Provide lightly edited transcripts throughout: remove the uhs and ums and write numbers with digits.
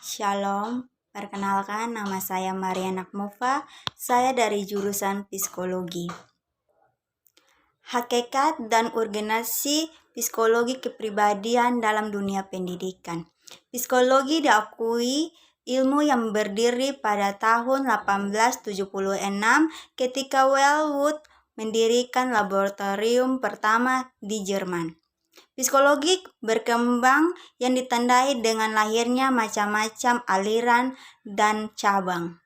Shalom, perkenalkan nama saya Mariana Akmova, saya dari jurusan Psikologi. Hakikat dan urgensi psikologi kepribadian dalam dunia pendidikan. Psikologi diakui ilmu yang berdiri pada tahun 1876 ketika Wellwood mendirikan laboratorium pertama di Jerman. Psikologi berkembang yang ditandai dengan lahirnya macam-macam aliran dan cabang.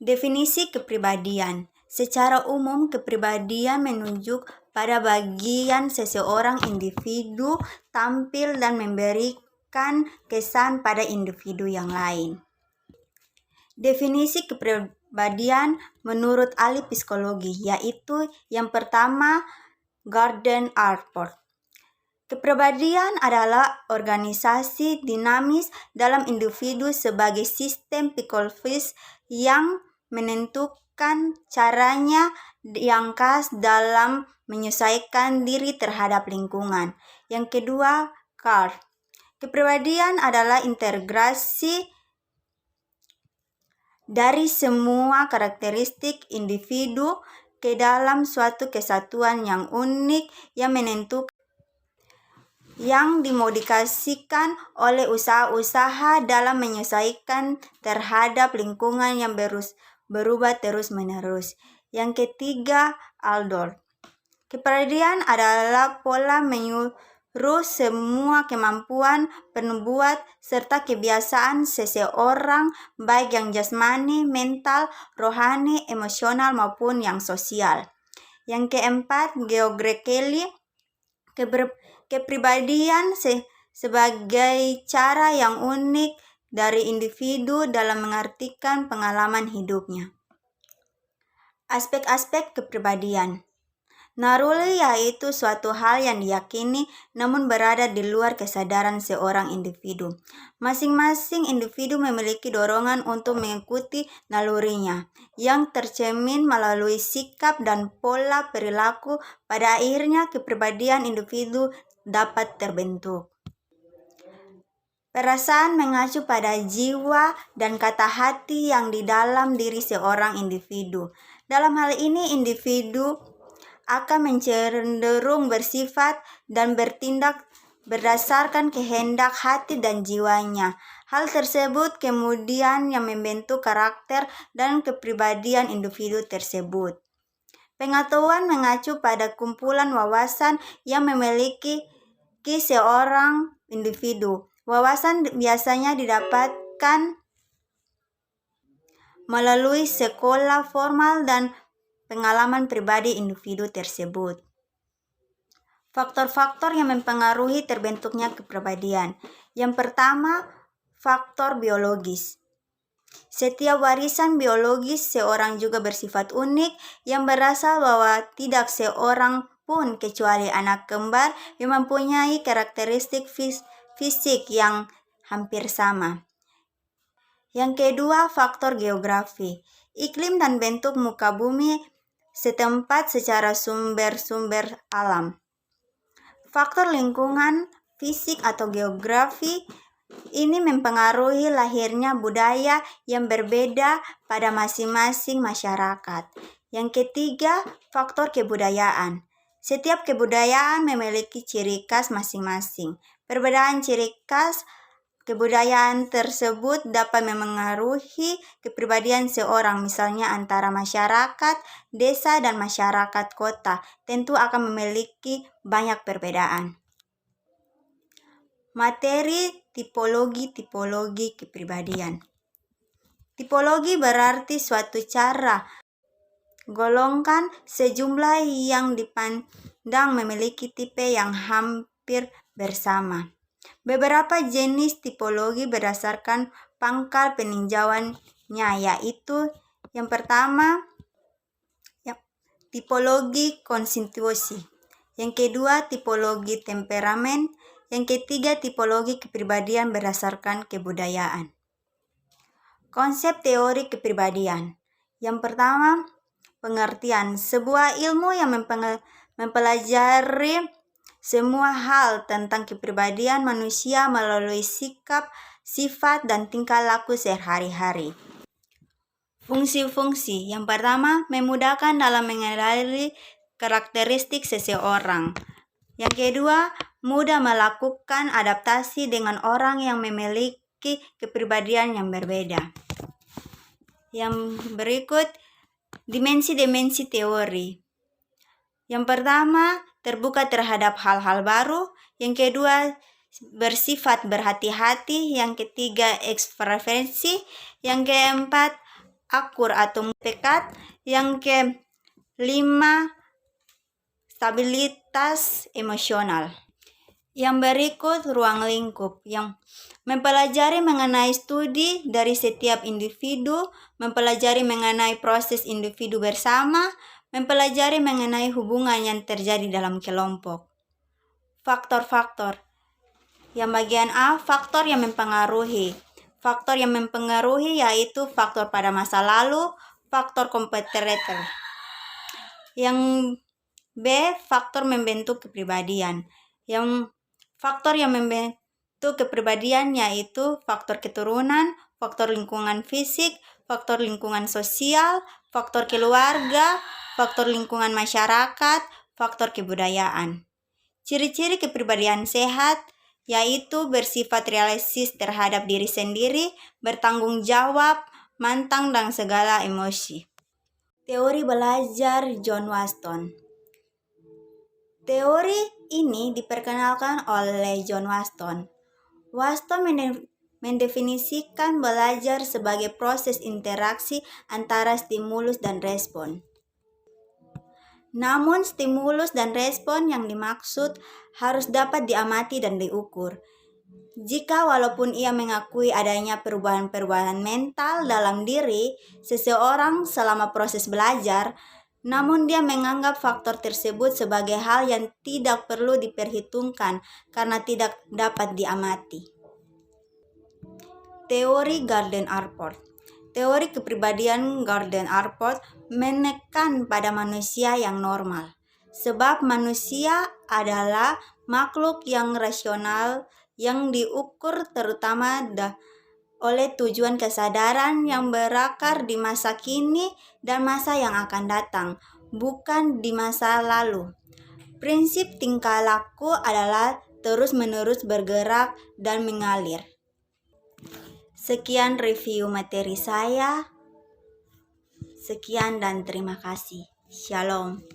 Definisi kepribadian. Secara umum, kepribadian menunjuk pada bagian seseorang individu tampil dan memberikan kesan pada individu yang lain. Definisi kepribadian menurut ahli psikologi, yaitu yang pertama, Gordon Allport. Kepribadian adalah organisasi dinamis dalam individu sebagai sistem psikologis yang menentukan caranya yang khas dalam menyesuaikan diri terhadap lingkungan. Yang kedua, Carl. Kepribadian adalah integrasi dari semua karakteristik individu ke dalam suatu kesatuan yang unik yang menentukan yang dimodifikasikan oleh usaha-usaha dalam menyesuaikan terhadap lingkungan yang berubah terus-menerus. Yang ketiga, Aldor. Kepribadian adalah pola menyuruh semua kemampuan penubuat serta kebiasaan seseorang baik yang jasmani, mental, rohani, emosional maupun yang sosial. Yang keempat, George Kelly. Kepribadian sebagai cara yang unik dari individu dalam mengartikan pengalaman hidupnya. Aspek-aspek kepribadian. Naruli yaitu suatu hal yang diyakini namun berada di luar kesadaran seorang individu. Masing-masing individu memiliki dorongan untuk mengikuti nalurinya yang tercermin melalui sikap dan pola perilaku. Pada akhirnya kepribadian individu dapat terbentuk. Perasaan mengacu pada jiwa dan kata hati yang di dalam diri seorang individu. Dalam hal ini individu akan mencenderung bersifat dan bertindak berdasarkan kehendak hati dan jiwanya. Hal tersebut kemudian yang membentuk karakter dan kepribadian individu tersebut. Pengetahuan mengacu pada kumpulan wawasan yang memiliki seorang individu. Wawasan biasanya didapatkan melalui sekolah formal dan pengalaman pribadi individu tersebut. Faktor-faktor yang mempengaruhi terbentuknya kepribadian. Yang pertama, faktor biologis. Setiap warisan biologis seorang juga bersifat unik yang berasal bahwa tidak seorang pun kecuali anak kembar yang mempunyai karakteristik fisik yang hampir sama. Yang kedua, faktor geografi. Iklim dan bentuk muka bumi setempat secara sumber-sumber alam. Faktor lingkungan, fisik atau geografi ini mempengaruhi lahirnya budaya yang berbeda pada masing-masing masyarakat. Yang ketiga, faktor kebudayaan. Setiap kebudayaan memiliki ciri khas masing-masing. Perbedaan ciri khas kebudayaan tersebut dapat memengaruhi kepribadian seorang, misalnya antara masyarakat desa dan masyarakat kota, tentu akan memiliki banyak perbedaan. Materi tipologi kepribadian. Tipologi berarti suatu cara, golongkan sejumlah yang dipandang memiliki tipe yang hampir bersama. Beberapa jenis tipologi berdasarkan pangkal peninjauannya, yaitu yang pertama, tipologi konstitusi. Yang kedua, tipologi temperamen. Yang ketiga, tipologi kepribadian berdasarkan kebudayaan. Konsep teori kepribadian. Yang pertama, pengertian. Sebuah ilmu yang mempelajari semua hal tentang kepribadian manusia melalui sikap, sifat, dan tingkah laku sehari-hari. Fungsi-fungsi yang pertama, memudahkan dalam mengenali karakteristik seseorang. Yang kedua, mudah melakukan adaptasi dengan orang yang memiliki kepribadian yang berbeda. Yang berikut, dimensi-dimensi teori. Yang pertama, terbuka terhadap hal-hal baru. Yang kedua, bersifat berhati-hati. Yang ketiga, ekspresensi. Yang keempat, akur atau pekat. Yang kelima, stabilitas emosional. Yang berikut, ruang lingkup yang mempelajari mengenai studi dari setiap individu, mempelajari mengenai proses individu bersama, mempelajari mengenai hubungan yang terjadi dalam kelompok. Faktor-faktor. Yang bagian A, faktor yang mempengaruhi. Faktor yang mempengaruhi yaitu faktor pada masa lalu, faktor kompetitor. Yang B, faktor membentuk kepribadian. Yang faktor yang membentuk kepribadian yaitu faktor keturunan, faktor lingkungan fisik, faktor lingkungan sosial, faktor keluarga, faktor lingkungan masyarakat, faktor kebudayaan. Ciri-ciri kepribadian sehat yaitu bersifat realistis terhadap diri sendiri, bertanggung jawab, matang dan segala emosi. Teori belajar John Waston. Teori ini diperkenalkan oleh John Waston. Waston mendefinisikan belajar sebagai proses interaksi antara stimulus dan respon. Namun stimulus dan respon yang dimaksud harus dapat diamati dan diukur. Jika walaupun ia mengakui adanya perubahan-perubahan mental dalam diri seseorang selama proses belajar, namun dia menganggap faktor tersebut sebagai hal yang tidak perlu diperhitungkan karena tidak dapat diamati. Teori Gardner-Alport. Teori kepribadian Gardner-Alport menekan pada manusia yang normal, sebab manusia adalah makhluk yang rasional yang diukur terutama oleh tujuan kesadaran yang berakar di masa kini dan masa yang akan datang, bukan di masa lalu. Prinsip tingkah laku adalah terus-menerus bergerak dan mengalir. Sekian review materi saya. Sekian dan terima kasih. Shalom.